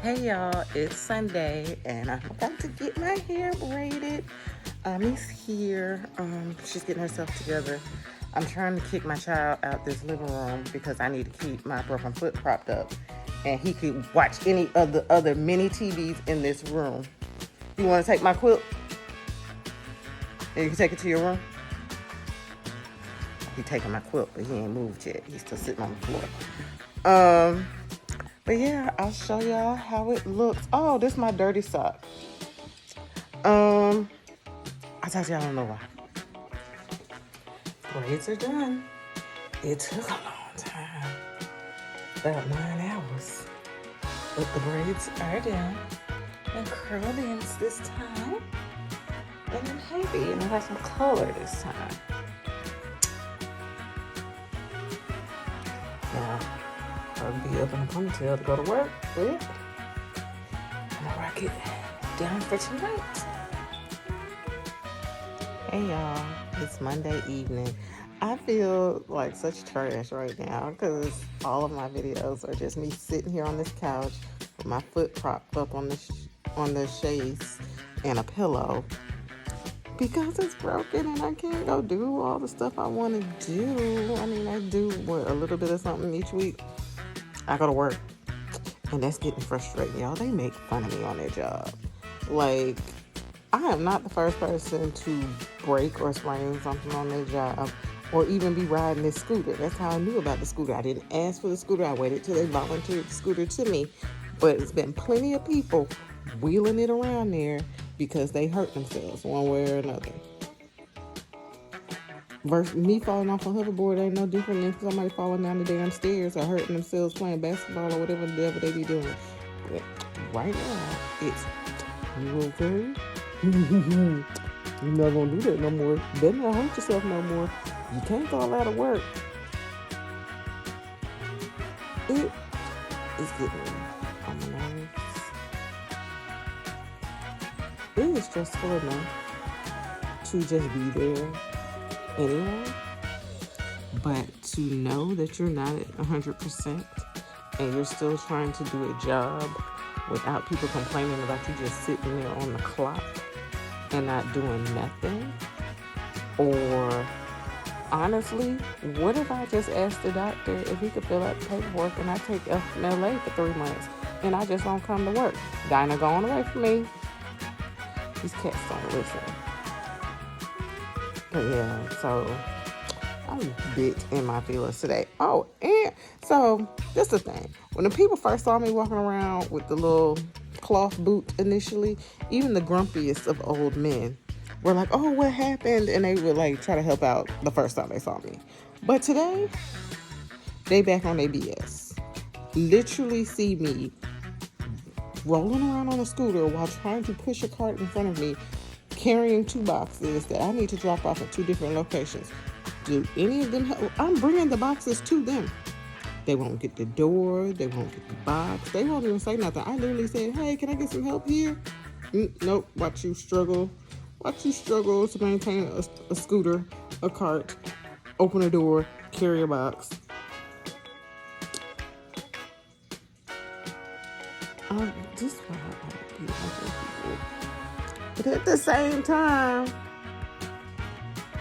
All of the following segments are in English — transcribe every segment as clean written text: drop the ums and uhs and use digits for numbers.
Hey y'all, it's Sunday and I'm about to get my hair braided. Miss here. She's getting herself together. I'm trying to kick my child out this living room because I need to keep my broken foot propped up. And he could watch any of the other mini TVs in this room. You want to take my quilt? And you can take it to your room? He's taking my quilt, but he ain't moved yet. He's still sitting on the floor. But yeah, I'll show y'all how it looks. Oh, this is my dirty sock. I told you I don't know why. Braids are done. It took a long time, about 9 hours. But the braids are done and curled in this time. And I'm happy, and I got some color this time. Now, I'll be up in a ponytail to go to work with. I'm gonna rock it down for tonight. Hey y'all, it's Monday evening. I feel like such trash right now because all of my videos are just me sitting here on this couch with my foot propped up on the chaise and a pillow because it's broken and I can't go do all the stuff I want to do. I mean, I do a little bit of something each week. I go to work and that's getting frustrating, y'all. They make fun of me on their job. Like, I am not the first person to break or sprain something on their job or even be riding this scooter. That's how I knew about the scooter. I didn't ask for the scooter. I waited till they volunteered the scooter to me. But it's been plenty of people wheeling it around there because they hurt themselves one way or another. Versus me falling off a hoverboard ain't no different than somebody falling down the damn stairs or hurting themselves playing basketball or whatever the hell they be doing. But right now, it's, you okay? You're not gonna do that no more. You better not hurt yourself no more. You can't fall out of work. It is getting on my nerves. It is stressful enough to just be there anyway, but to know that you're not at 100% and you're still trying to do a job without people complaining about you just sitting there on the clock and not doing nothing. Or honestly, what if I just asked the doctor if he could fill out the paperwork and I take FMLA for 3 months and I just won't come to work? Dinah going away from me. These cats don't listen. But yeah, so I'm a bit in my feelings today. Oh, and so this is the thing. When the people first saw me walking around with the little cloth boot initially, even the grumpiest of old men were like, oh, what happened? And they would like try to help out the first time they saw me. But today, they back on their BS. Literally see me rolling around on a scooter while trying to push a cart in front of me, carrying 2 boxes that I need to drop off at 2 different locations. Do any of them help? I'm bringing the boxes to them. They won't get the door. They won't get the box. They won't even say nothing. I literally said, hey, can I get some help here? Nope. Watch you struggle. Watch you struggle to maintain a scooter, a cart, open a door, carry a box. This is why I don't be helping people. But at the same time,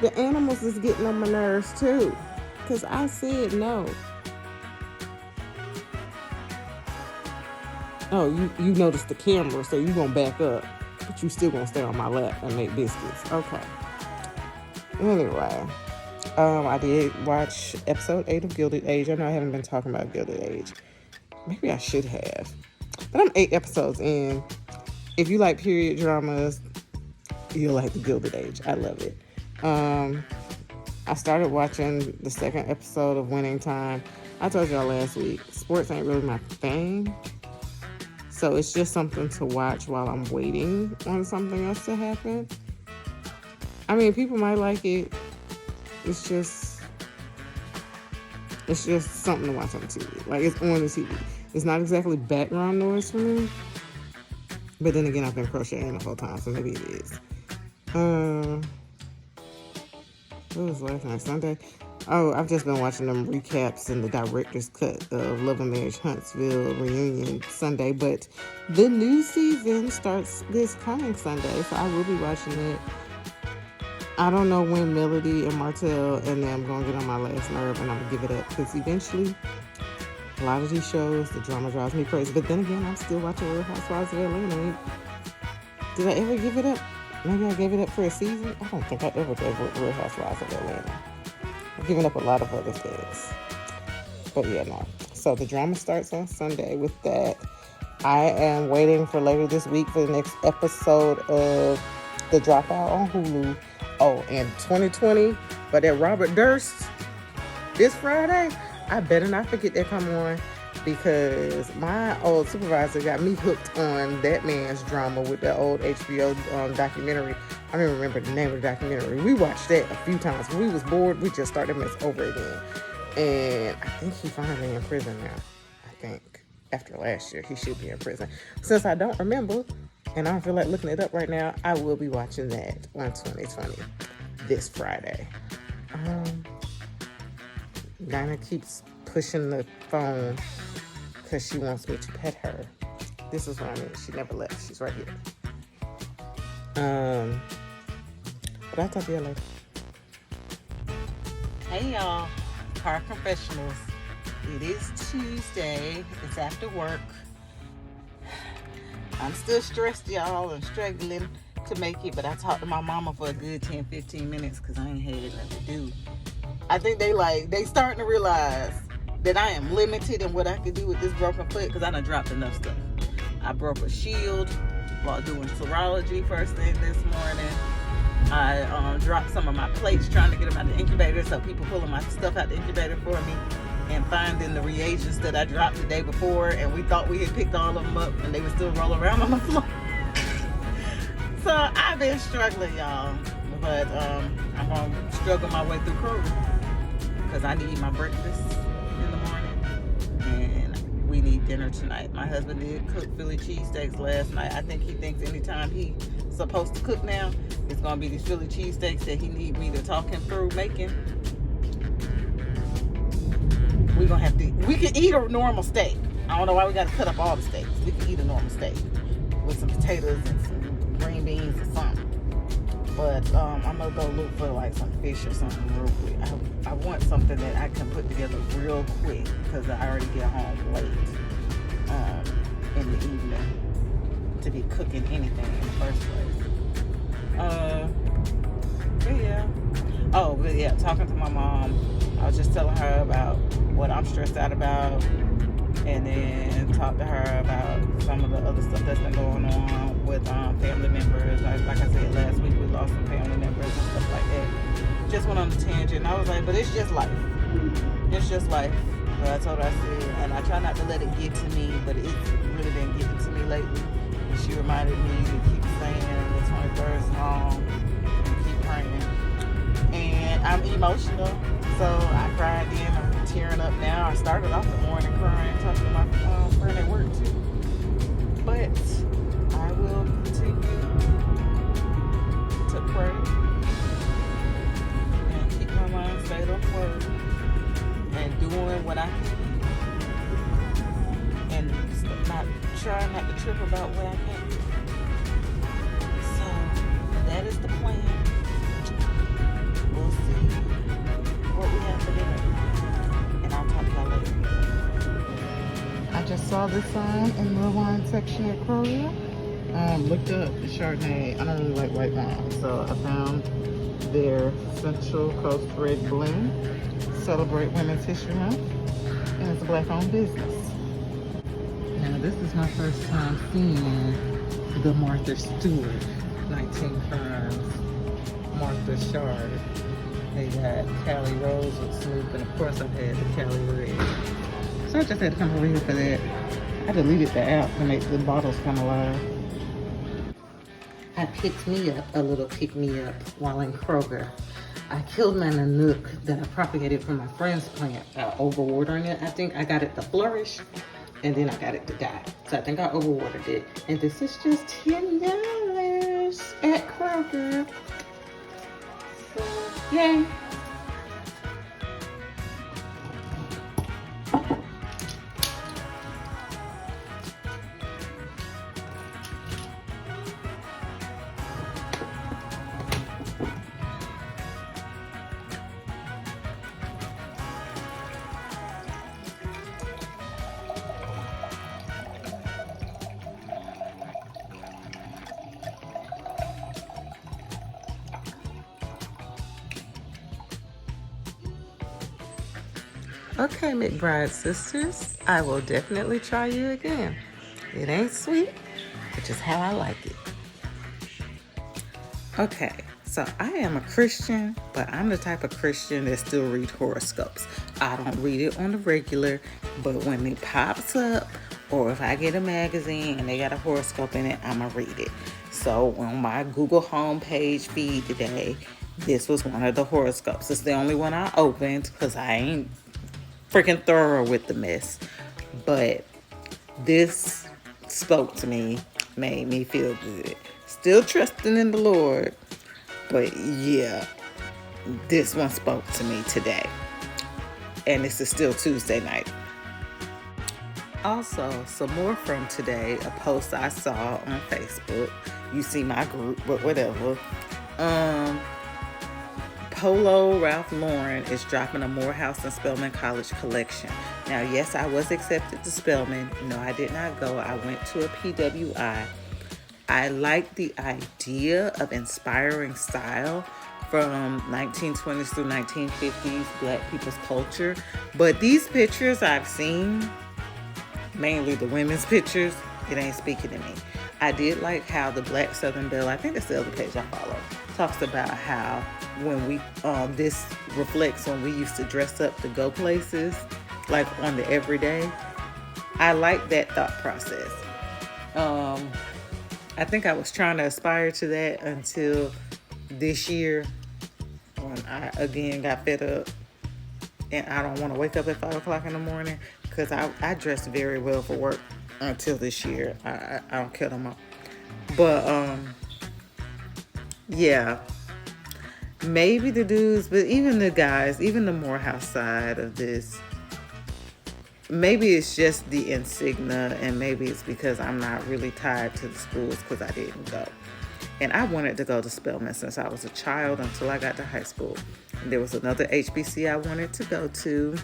the animals is getting on my nerves too. Because I said no. Oh, you noticed the camera, so you gonna back up. But you still gonna stay on my lap and make biscuits. Okay. Anyway, I did watch episode 8 of Gilded Age. I know I haven't been talking about Gilded Age. Maybe I should have. But I'm 8 episodes in. If you like period dramas, you'll like the Gilded Age. I love it. I started watching the 2nd episode of Winning Time. I told y'all last week, sports ain't really my thing. So it's just something to watch while I'm waiting on something else to happen. I mean, people might like it. It's just something to watch on TV. Like, it's on the TV. It's not exactly background noise for me. But then again, I've been crocheting the whole time, so maybe it is. What was last night? Sunday? Oh, I've just been watching them recaps and the director's cut of Love and Marriage Huntsville reunion Sunday. But the new season starts this coming Sunday, so I will be watching it. I don't know when Melody and Martell and them gonna get on my last nerve, and I'm gonna give it up because eventually a lot of these shows, the drama drives me crazy. But then again, I'm still watching Real Housewives of Atlanta. Did I ever give it up? Maybe I gave it up for a season. I don't think I ever gave up Real Housewives of Atlanta. I've given up a lot of other things. But yeah, no. So the drama starts on Sunday with that. I am waiting for later this week for the next episode of The Dropout on Hulu. Oh, and 2020, but that Robert Durst this Friday, I better not forget that come on, because my old supervisor got me hooked on that man's drama with the old HBO documentary. I don't even remember the name of the documentary. We watched that a few times. When we was bored, we just started mess over again. And I think he's finally in prison now. I think after last year, he should be in prison. Since I don't remember, and I don't feel like looking it up right now, I will be watching that on 2020 this Friday. Dinah keeps pushing the phone because she wants me to pet her. This is what I mean. She never left. She's right here. But I'll talk to you later. Hey y'all, Car Confessionals. It is Tuesday. It's after work. I'm still stressed, y'all. I'm struggling to make it, but I talked to my mama for a good 10-15 minutes because I ain't had nothing to do. I think they starting to realize that I am limited in what I can do with this broken foot because I done dropped enough stuff. I broke a shield while doing serology first thing this morning. I dropped some of my plates trying to get them out of the incubator, so people pulling my stuff out the incubator for me and finding the reagents that I dropped the day before, and we thought we had picked all of them up and they were still rolling around on the floor. So I've been struggling, y'all, but I'm going to struggle my way through Kroger because I need my breakfast in the morning and we need dinner tonight. My husband did cook Philly cheesesteaks last night. I think he thinks anytime he's supposed to cook now, it's going to be these Philly cheesesteaks that he needs me to talk him through making. We're going to have to, we can eat a normal steak. I don't know why we got to cut up all the steaks. We can eat a normal steak with some potatoes and some green beans or something. But I'm going to go look for like some fish or something real quick. I want something that I can put together real quick because I already get home late in the evening to be cooking anything in the first place. But yeah, talking to my mom, I was just telling her about what I'm stressed out about, and then talk to her about some of the other stuff that's been going on with family members. Like I said last week, we lost some family members and stuff like that. Just went on a tangent. I was like, but it's just life. It's just life. But I told her, I said, and I try not to let it get to me, but it's really been getting to me lately. And she reminded me to keep saying the 23rd song and keep praying. And I'm emotional, so I cried then. I'm tearing up now. I started off the morning crying, talking to my friend at work too. But I will continue to pray and keep my mind stayed on word and doing what I can, and trying not to trip about what I can't do. So that is the plan. We'll see what we have for dinner, and I'll talk to y'all later. I just saw this sign in the wine section at Kroger. Looked up the Chardonnay. I don't really like white wine, so I found their Central Coast Red Blend. Celebrate Women's History Month, and it's a Black-owned business. Now, this is my first time seeing the Martha Stewart 19 Crimes Martha Shard. They got Cali Rose with Snoop, and of course I've had the Cali Red. So I just had to come over here for that. I deleted the app to make the bottles come alive. I picked me up a little pick-me-up while in Kroger. I killed my Nanook that I propagated from my friend's plant over-watering it. I think I got it to flourish, and then I got it to die. So I think I over-watered it. And this is just $10 at Kroger. So, yay. Okay, McBride sisters, I will definitely try you again. It ain't sweet, but just how I like it. Okay, so I am a Christian, but I'm the type of Christian that still read horoscopes. I don't read it on the regular, but when it pops up, or if I get a magazine and they got a horoscope in it, I'ma read it. So on my Google homepage feed today, this was one of the horoscopes. It's the only one I opened because I ain't freaking thorough with the mess. But this spoke to me, made me feel good. Still trusting in the Lord, but yeah, this one spoke to me today. And this is still Tuesday night. Also, some more from today, a post I saw on Facebook. You see my group, but whatever. Polo Ralph Lauren is dropping a Morehouse and Spelman College collection. Now, yes, I was accepted to Spelman. No, I did not go. I went to a PWI. I like the idea of inspiring style from 1920s through 1950s Black people's culture. But these pictures I've seen, mainly the women's pictures, it ain't speaking to me. I did like how the Black Southern Belle, I think it's the other page I follow, talks about how when we, this reflects when we used to dress up to go places, like on the everyday. I like that thought process. I think I was trying to aspire to that until this year when I again got fed up and I don't want to wake up at 5 o'clock in the morning because I dressed very well for work until this year. I don't care no more. But yeah, maybe the dudes, but even the guys, even the Morehouse side of this, maybe it's just the insignia, and maybe it's because I'm not really tied to the schools because I didn't go. And I wanted to go to Spelman since I was a child until I got to high school. And there was another HBC I wanted to go to.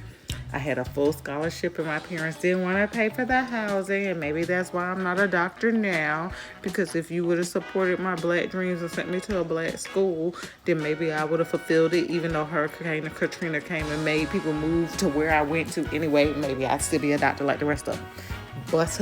I had a full scholarship and my parents didn't want to pay for the housing, and maybe that's why I'm not a doctor now, because if you would have supported my Black dreams and sent me to a Black school, then maybe I would have fulfilled it. Even though Hurricane Katrina came and made people move to where I went to anyway, maybe I'd still be a doctor like the rest of them. But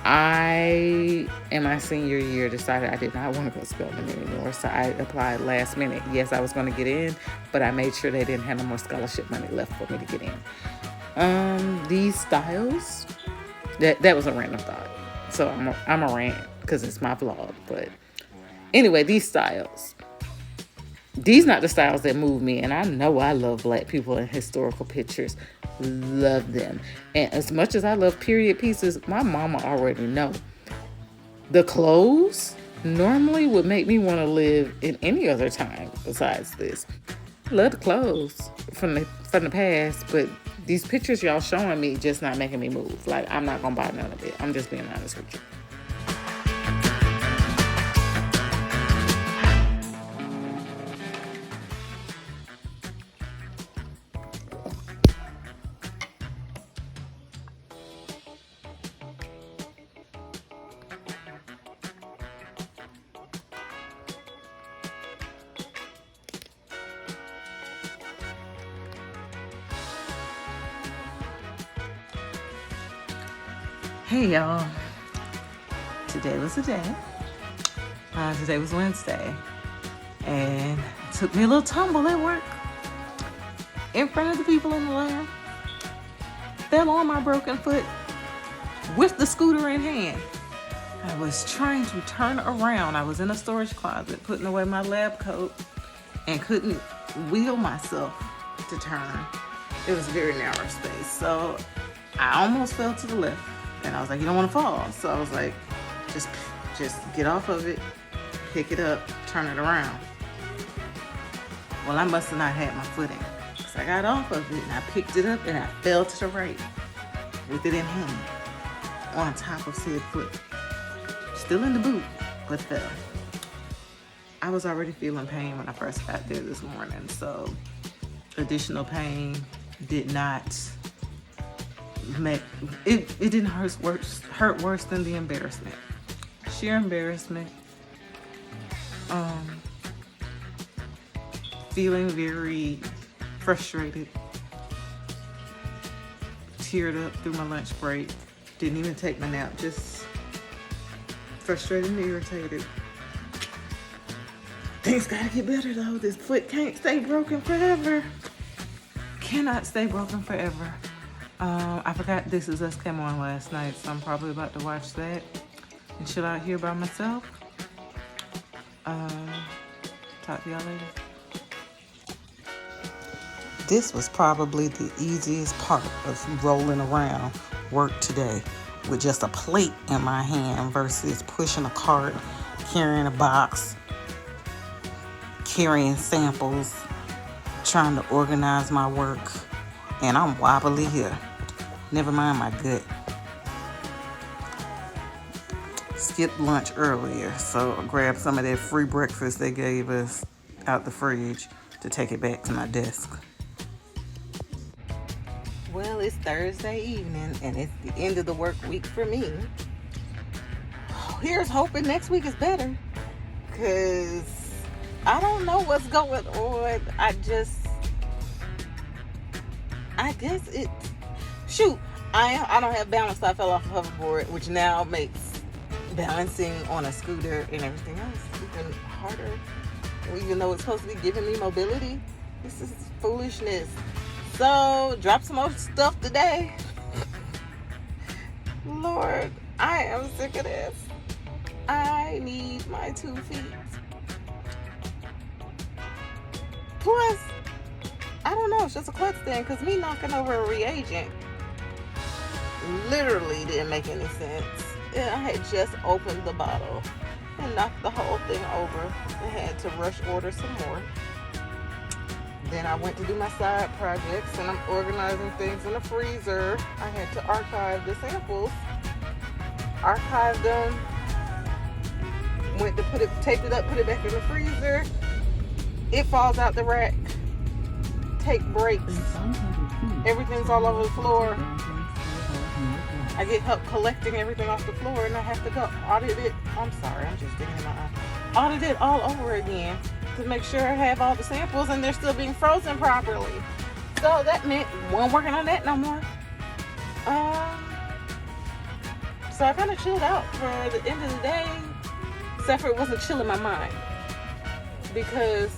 I, in my senior year, decided I did not want to go to Spelman anymore, so I applied last minute. Yes, I was going to get in, but I made sure they didn't have no more scholarship money left for me to get in. These styles, that was a random thought, so I'm a rant because it's my vlog. But anyway, these styles, these not the styles that move me, and I know I love Black people in historical pictures. Love them. And as much as I love period pieces, my mama already know the clothes normally would make me want to live in any other time besides this. I love the clothes from the past, but these pictures y'all showing me just not making me move. Like, I'm not gonna buy none of it. I'm just being honest with you. Hey y'all, today was the day. Today was Wednesday, and it took me a little tumble at work in front of the people in the lab. Fell on my broken foot with the scooter in hand. I was trying to turn around. I was in a storage closet putting away my lab coat and couldn't wheel myself to turn. It was a very narrow space, so I almost fell to the left. And I was like, you don't want to fall. So I was like, just get off of it, pick it up, turn it around. Well, I must have not had my footing. So I got off of it and I picked it up and I fell to the right with it in hand on top of said foot. Still in the boot, but fell. I was already feeling pain when I first got there this morning. So additional pain did not it didn't hurt worse than the embarrassment. Sheer embarrassment. Feeling very frustrated teared up through my lunch break. Didn't even take my nap, just frustrated and irritated. Things gotta get better though. This foot can't stay broken forever. Cannot stay broken forever. I forgot This Is Us came on last night, so I'm probably about to watch that and chill out here by myself. Talk to y'all later. This was probably the easiest part of rolling around work today with just a plate in my hand versus pushing a cart, carrying a box, carrying samples, trying to organize my work, and I'm wobbly here. Never mind my gut. Skipped lunch earlier, so I grabbed some of that free breakfast they gave us out the fridge to take it back to my desk. Well, it's Thursday evening, and it's the end of the work week for me. Here's hoping next week is better, because I don't know what's going on. I guess it... Shoot, I don't have balance, so I fell off a hoverboard, which now makes balancing on a scooter and everything else even harder. Even though it's supposed to be giving me mobility, this is foolishness. So, drop some more stuff today. Lord, I am sick of this. I need my 2 feet. Plus, I don't know, it's just a klutz thing, because me knocking over a reagent literally didn't make any sense. I had just opened the bottle and knocked the whole thing over and had to rush order some more. Then I went to do my side projects, and I'm organizing things in the freezer. I had to archive the samples. Archived them. Went to taped it up, put it back in the freezer. It falls out the rack. Take breaks. Everything's all over the floor. I get help collecting everything off the floor, and I have to go audit it. I'm sorry, I'm just digging in my eye. Audit it all over again to make sure I have all the samples and they're still being frozen properly. So that meant we weren't working on that no more. So I kind of chilled out for the end of the day, except for it wasn't chill in my mind. Because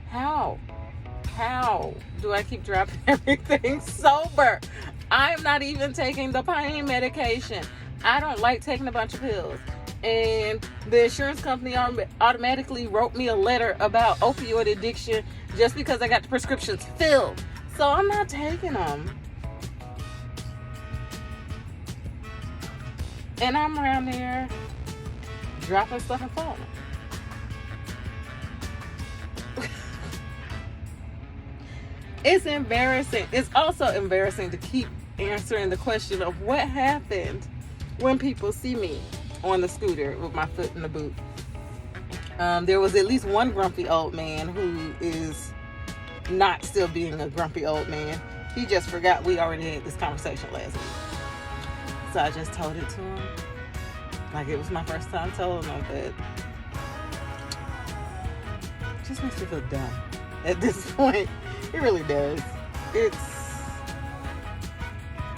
how do I keep dropping everything sober? I'm not even taking the pain medication. I don't like taking a bunch of pills. And the insurance company automatically wrote me a letter about opioid addiction just because I got the prescriptions filled. So I'm not taking them. And I'm around there dropping stuff and falling. It's embarrassing. It's also embarrassing to keep answering the question of what happened when people see me on the scooter with my foot in the boot. There was at least one grumpy old man who is not still being a grumpy old man. He just forgot we already had this conversation last week. So I just told it to him. Like it was my first time telling him, but it just makes me feel dumb at this point. It really does.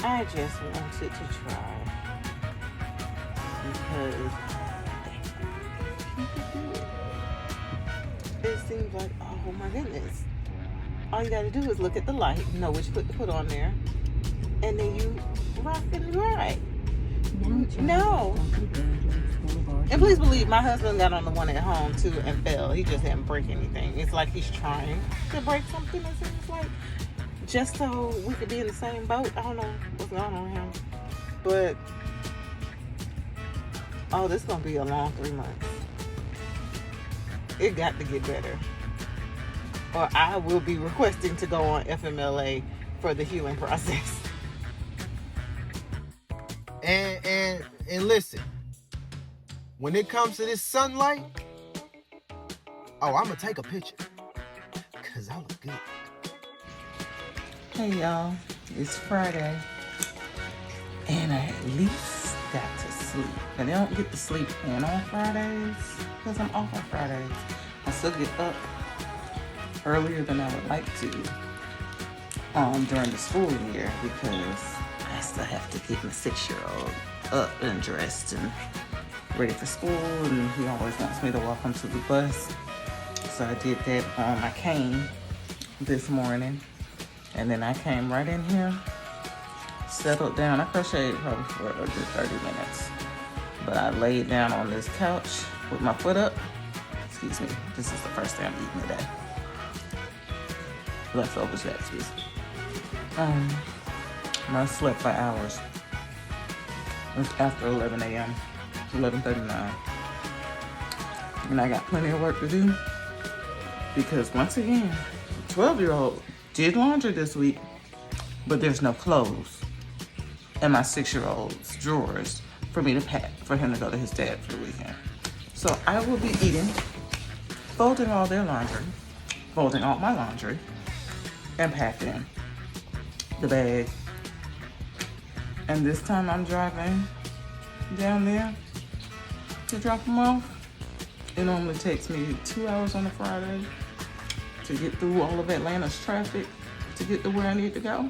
I just wanted to try. Because people do it. It seems like, oh my goodness. All you gotta do is look at the light, know which foot to put on there, and then you rock and ride. No. And please believe, my husband got on the one at home too and fell. He just didn't break anything. It's like he's trying to break something. It seems like, just so we could be in the same boat. I don't know what's going on with him. But, oh, this is going to be a long 3 months. It got to get better. Or I will be requesting to go on FMLA for the healing process. And listen, when it comes to this sunlight, oh, I'm gonna take a picture, cause I look good. Hey y'all, it's Friday, and I at least got to sleep. And I don't get to sleep in on Fridays, because I'm off on Fridays. I still get up earlier than I would like to. during the school year because I still have to get my 6-year-old up and dressed and ready for school, and he always wants me to walk him to the bus. So I did that on my cane this morning, and then I came right in here, settled down. I crocheted probably for a good 30 minutes, but I laid down on this couch with my foot up. Excuse me, this is the first day I'm eating today. Leftovers, excuse me. I slept for hours. It was after 11 a.m. 11:39. And I got plenty of work to do because once again, the 12-year-old did laundry this week, but there's no clothes in my 6-year-old's drawers for me to pack for him to go to his dad for the weekend. So I will be eating, folding all their laundry, folding all my laundry, and packing the bag. And this time I'm driving down there to drop them off. It normally takes me 2 hours on a Friday to get through all of Atlanta's traffic to get to where I need to go.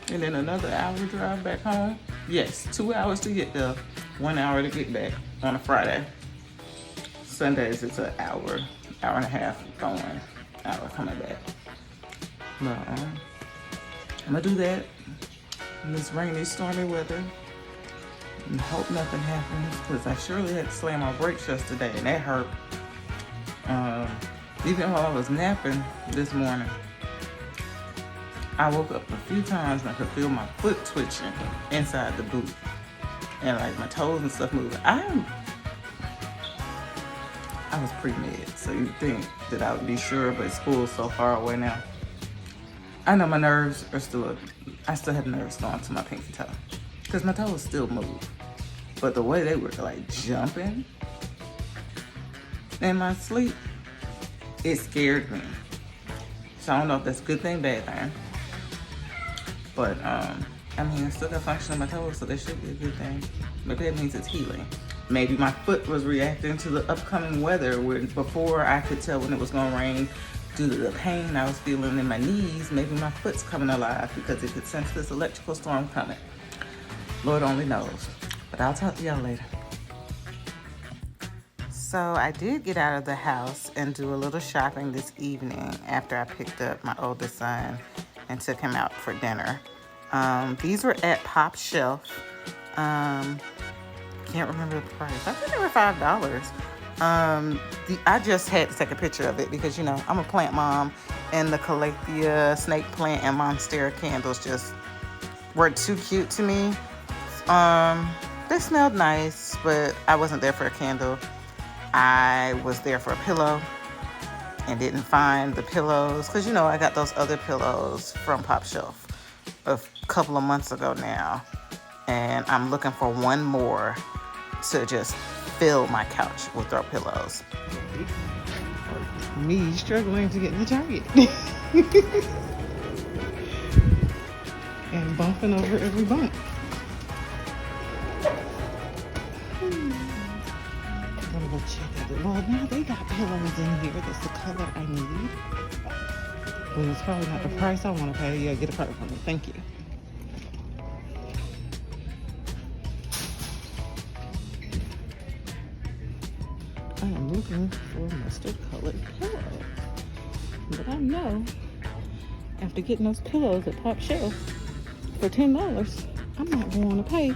And then another hour drive back home. Yes, 2 hours to get there, 1 hour to get back on a Friday. Sundays it's an hour and a half going, hour coming back. But I'm gonna do that in this rainy, stormy weather and hope nothing happens, because I surely had to slam my brakes yesterday and that hurt. Even while I was napping this morning, I woke up a few times and I could feel my foot twitching inside the boot and like my toes and stuff moving. I was pre-med, so you'd think that I would be sure, but school's so far away now. I know my nerves are I still have nerves going to my pinky toe because my toes still move. But the way they were like jumping in my sleep, it scared me. So I don't know if that's a good thing, bad thing. But I mean, I still got function in my toes, so that should be a good thing. Maybe that means it's healing. Maybe my foot was reacting to the upcoming weather where before I could tell when it was gonna rain due to the pain I was feeling in my knees. Maybe my foot's coming alive because it could sense this electrical storm coming. Lord only knows. But I'll talk to y'all later. So I did get out of the house and do a little shopping this evening after I picked up my oldest son and took him out for dinner. These were at Pop Shelf. Can't remember the price. I think they were $5. I just had to take a picture of it because, you know, I'm a plant mom, and the Calathea snake plant and Monstera candles just were too cute to me. They smelled nice, but I wasn't there for a candle. I was there for a pillow and didn't find the pillows because, you know, I got those other pillows from Pop Shelf a couple of months ago now, and I'm looking for one more to just fill my couch with throw pillows. Me struggling to get in the Target and bumping over every bump. I'm gonna go check out the well, now they got pillows in here. That's the color I need. But it's probably not the price I want to pay. Yeah, get a card for me. Thank you. I am looking for mustard colored pillows. But I know after getting those pillows at Pop Shelf for $10, I'm not going to pay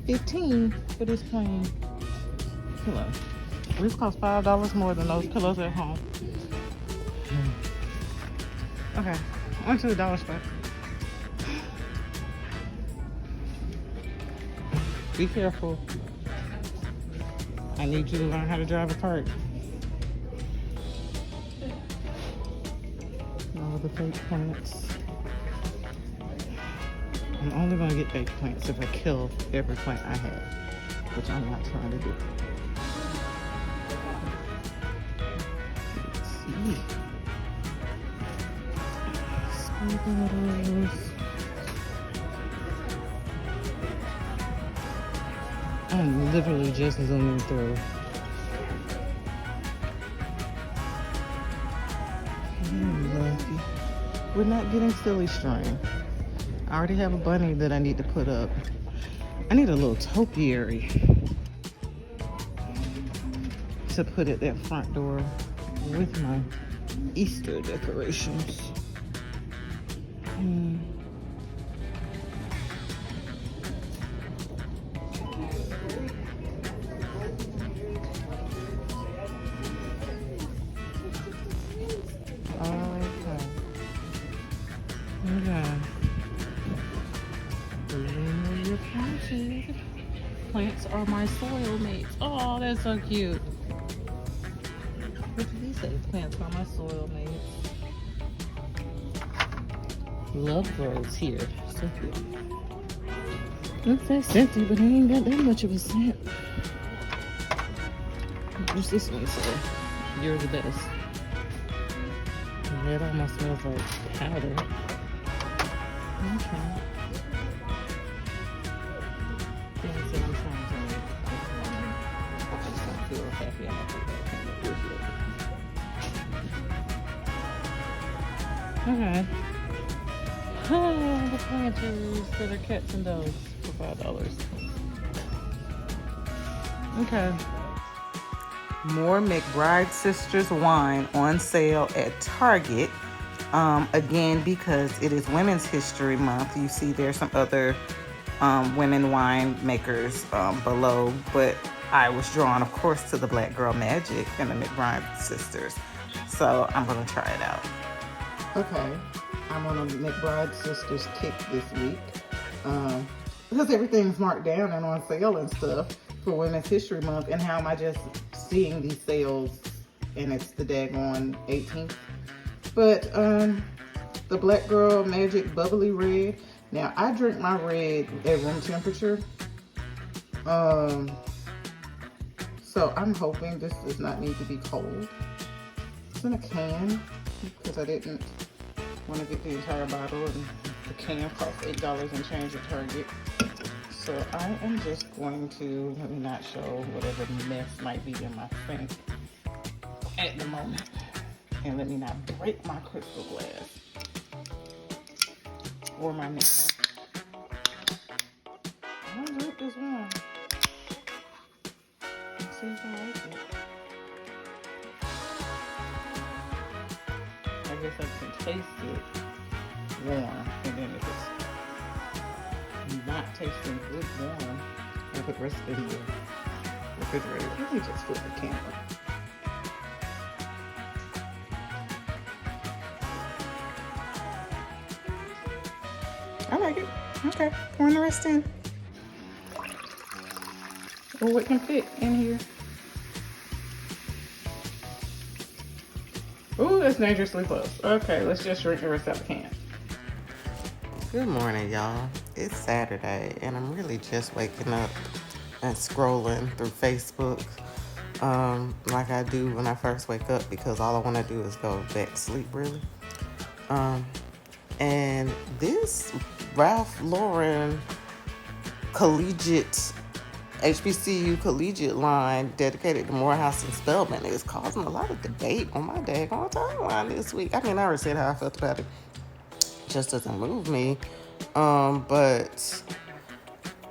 $15 for this plain pillow. This costs $5 more than those pillows at home. Okay, I went to the dollar spot. Be careful. I need you to learn how to drive a cart. All the fake plants. I'm only going to get fake plants if I kill every plant I have, which I'm not trying to do. Let's see. Squigglers. I'm literally just zooming through. we're not getting silly string. I already have a bunny that I need to put up. I need a little topiary to put at that front door with my Easter decorations. Okay. You're planted. Plants are my soil mates. Oh, that's so cute. What did he say? Plants are my soil mates. Love grows here. So cute. Looks like scenty, but he ain't got that much of a scent. What's this one say? You're the best. That almost smells like powder. Okay. Things that I'm trying to make. I just don't feel happy enough with that. Okay. The planters for their cats and dogs for $5. Okay. More McBride Sisters wine on sale at Target. Again, because it is Women's History Month, you see there's some other women wine makers below, but I was drawn, of course, to the Black Girl Magic and the McBride Sisters. So I'm going to try it out. Okay, I'm on a McBride Sisters kick this week because everything's marked down and on sale and stuff for Women's History Month. And how am I just seeing these sales and it's the daggone 18th? But the Black Girl Magic Bubbly Red. Now, I drink my red at room temperature. So I'm hoping this does not need to be cold. It's in a can because I didn't want to get the entire bottle, and the can cost $8 and change at Target. So I am just going to, let me not show whatever mess might be in my sink at the moment. And let me not break my crystal glass or my neck. I'm gonna drink this one. Let's see if I like it. I guess I can taste it warm, and then if it's not tasting good warm, I'll put the rest of it in the refrigerator. Let me just flip the camera. I like it. Okay, pouring the rest in. Oh, it can fit in here. Ooh, that's dangerously close. Okay, let's just drink the rest of the can. Good morning, y'all. It's Saturday, and I'm really just waking up and scrolling through Facebook like I do when I first wake up, because all I want to do is go back to sleep, really. And this Ralph Lauren collegiate, HBCU collegiate line dedicated to Morehouse and Spelman is causing a lot of debate on my daggone timeline this week. I mean, I already said how I felt about it. It just doesn't move me. But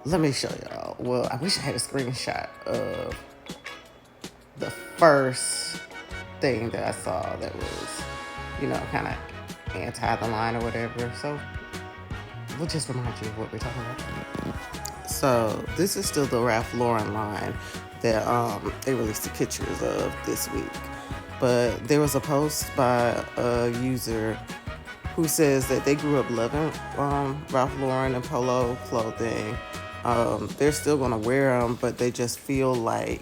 let me show y'all. Well, I wish I had a screenshot of the first thing that I saw that was, kind of anti the line or whatever. So we'll just remind you of what we're talking about. So this is still the Ralph Lauren line that they released the pictures of this week. But there was a post by a user who says that they grew up loving Ralph Lauren and polo clothing. They're still going to wear them, but they just feel like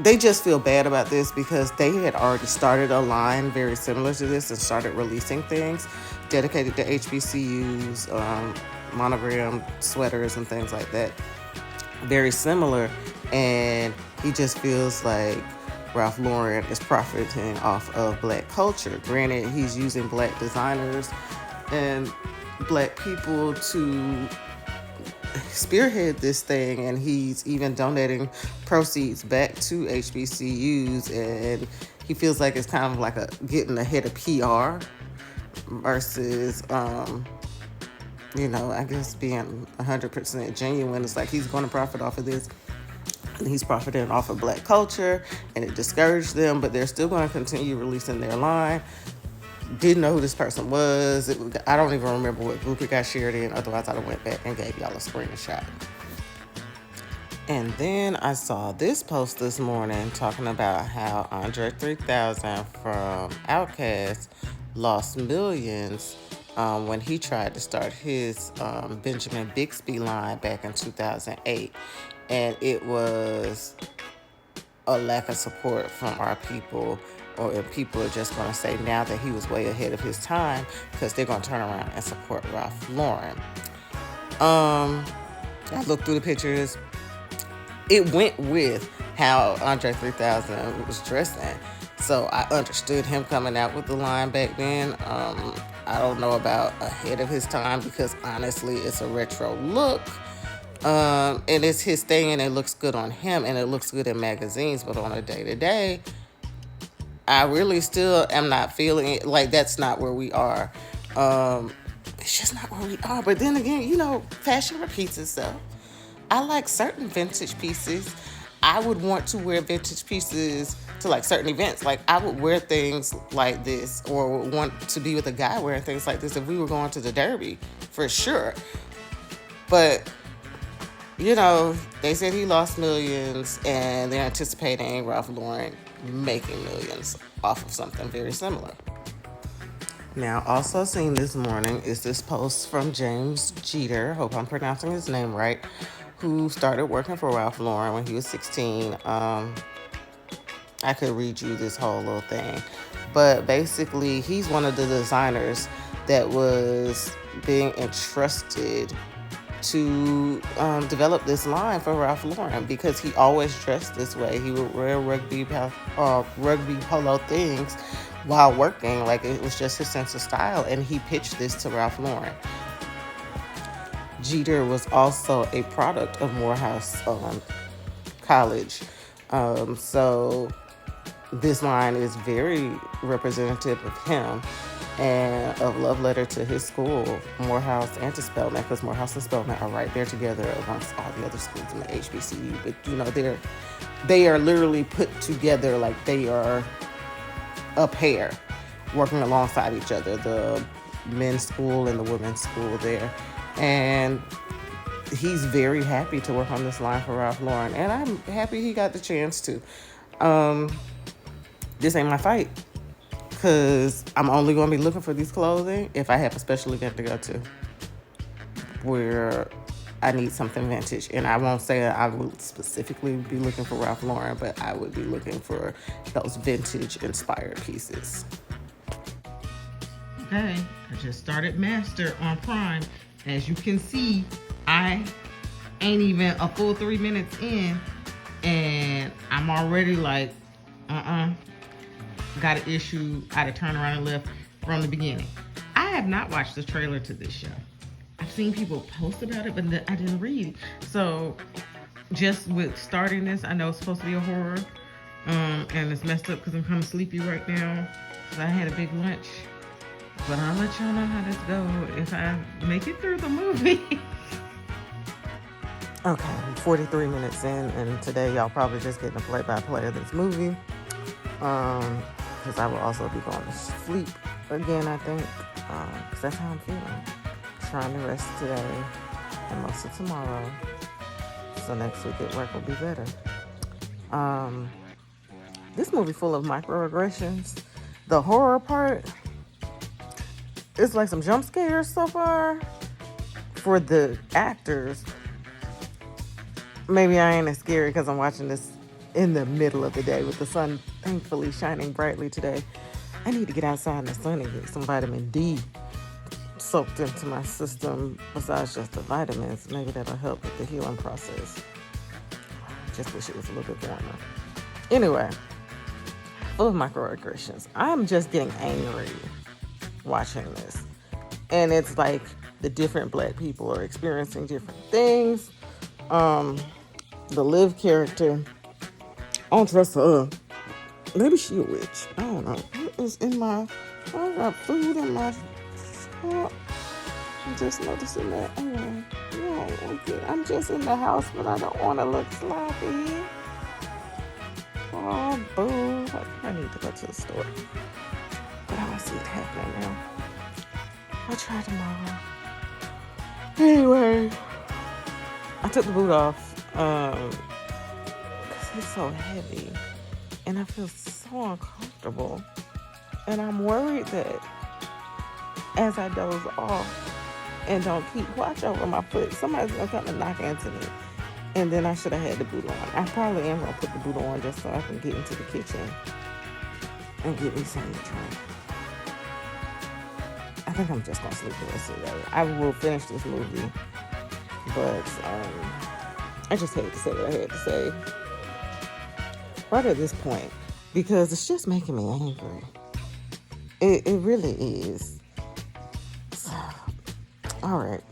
they just feel bad about this because they had already started a line very similar to this and started releasing things dedicated to HBCUs, monogram sweaters and things like that. Very similar. And he just feels like Ralph Lauren is profiting off of Black culture. Granted, he's using Black designers and Black people to spearhead this thing, and he's even donating proceeds back to HBCUs, and he feels like it's kind of like a getting ahead of PR versus, I guess being 100% genuine. It's like he's going to profit off of this. And he's profiting off of black culture, and it discouraged them, but they're still going to continue releasing their line. Didn't know who this person was. I don't even remember what group it got shared in. Otherwise, I'd have went back and gave y'all a screenshot. And then I saw this post this morning talking about how Andre 3000 from Outkast lost millions when he tried to start his Benjamin Bixby line back in 2008. And it was a lack of support from our people, or if people are just going to say now that he was way ahead of his time because they're going to turn around and support Ralph Lauren. I looked through the pictures. It went with how Andre 3000 was dressing. So I understood him coming out with the line back then. I don't know about ahead of his time because honestly, it's a retro look. And it's his thing and it looks good on him and it looks good in magazines, but on a day-to-day, I really still am not feeling it. Like, that's not where we are. It's just not where we are. But then again, fashion repeats itself. I like certain vintage pieces. I would want to wear vintage pieces to like certain events. Like, I would wear things like this, or would want to be with a guy wearing things like this if we were going to the Derby, for sure. But they said he lost millions, and they're anticipating Ralph Lauren making millions off of something very similar. Now, also seen this morning is this post from James Jeter, hope I'm pronouncing his name right, who started working for Ralph Lauren when he was 16. I could read you this whole little thing. But basically, he's one of the designers that was being entrusted to develop this line for Ralph Lauren because he always dressed this way. He would wear rugby polo things while working. Like, it was just his sense of style, and he pitched this to Ralph Lauren. Jeter was also a product of Morehouse College. So this line is very representative of him and of love letter to his school, Morehouse and to Spelman, because Morehouse and Spelman are right there together amongst all the other schools in the HBCU. But they are literally put together like they are a pair working alongside each other, the men's school and the women's school there. And he's very happy to work on this line for Ralph Lauren, and I'm happy he got the chance to. This ain't my fight, because I'm only going to be looking for these clothing if I have a special event to go to where I need something vintage. And I won't say I would specifically be looking for Ralph Lauren, but I would be looking for those vintage inspired pieces. Okay, I just started Master on Prime. As you can see, I ain't even a full 3 minutes in, and I'm already like, got an issue. I had to turn around and left from the beginning. I have not watched the trailer to this show. I've seen people post about it, but I didn't read it. So just with starting this, I know it's supposed to be a horror, and it's messed up because I'm kind of sleepy right now because I had a big lunch. But I'll let y'all know how this goes if I make it through the movie. Okay, 43 minutes in, and today y'all probably just getting a play-by-play of this movie. Because I will also be going to sleep again, I think. Because that's how I'm feeling. Trying to rest today and most of tomorrow. So next week at work will be better. This movie full of microaggressions. The horror part, it's like some jump scares so far. For the actors, maybe I ain't as scary because I'm watching this in the middle of the day with the sun thankfully shining brightly today. I need to get outside in the sun and get some vitamin D soaked into my system besides just the vitamins. Maybe that'll help with the healing process. Just wish it was a little bit warmer. Anyway, full of microaggressions. I'm just getting angry watching this. And it's like the different black people are experiencing different things. The Liv character, I don't trust her. Maybe she a witch. I don't know. It's in my, I got food in my truck. I'm just noticing that. No, okay. I'm just in the house, but I don't want to look sloppy. Oh, boo. I need to go to the store. But I don't see it happening now. I'll try tomorrow. Anyway, I took the boot off because it's so heavy. And I feel so uncomfortable. And I'm worried that as I doze off and don't keep watch over my foot, somebody's going to come and knock into me. And then I should have had the boot on. I probably am going to put the boot on just so I can get into the kitchen and get me something to drink. I think I'm just going to sleep the rest of the day. I will finish this movie. But I just hate to say what I had to say right at this point, because it's just making me angry. It really is. So, all right.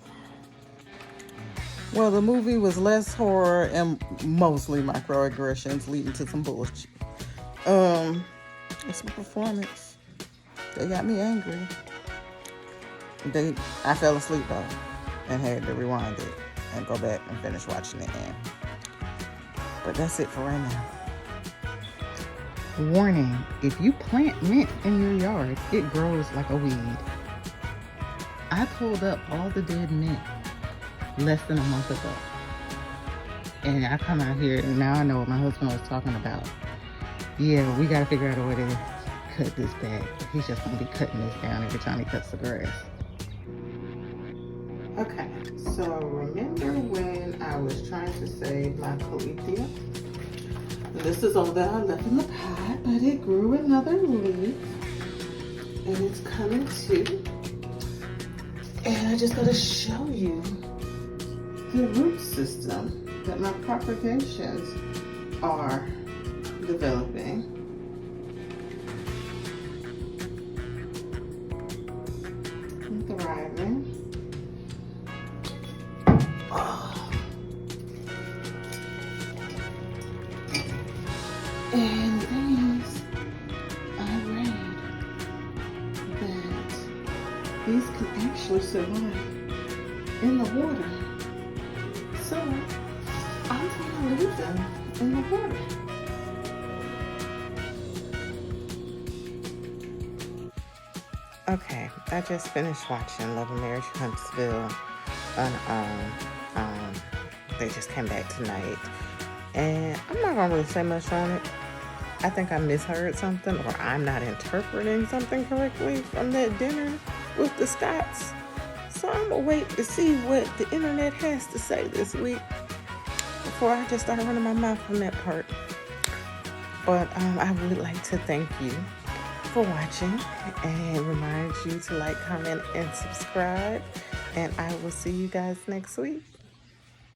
Well, the movie was less horror and mostly microaggressions leading to some bullshit. It's a performance. They got me angry. I fell asleep though and had to rewind it and go back and finish watching it again. But that's it for right now. Warning, if you plant mint in your yard, it grows like a weed. I pulled up all the dead mint less than a month ago. And I come out here and now I know what my husband was talking about. Yeah, we gotta figure out a way to cut this back. He's just gonna be cutting this down every time he cuts the grass. Okay, so remember when I was trying to save my calathea? This is all that I left in the pot, but it grew another leaf. And it's coming too. And I just gotta show you the root system that my propagations are developing. I'm thriving. And these, I read that these can actually survive in the water. So I'm going to leave them in the water. Okay, I just finished watching Love and Marriage Huntsville. They just came back tonight. And I'm not going to really say much on it. I think I misheard something, or I'm not interpreting something correctly from that dinner with the Scotts. So I'm going to wait to see what the internet has to say this week before I just start running my mouth on that part. But I would like to thank you for watching and remind you to like, comment, and subscribe. And I will see you guys next week.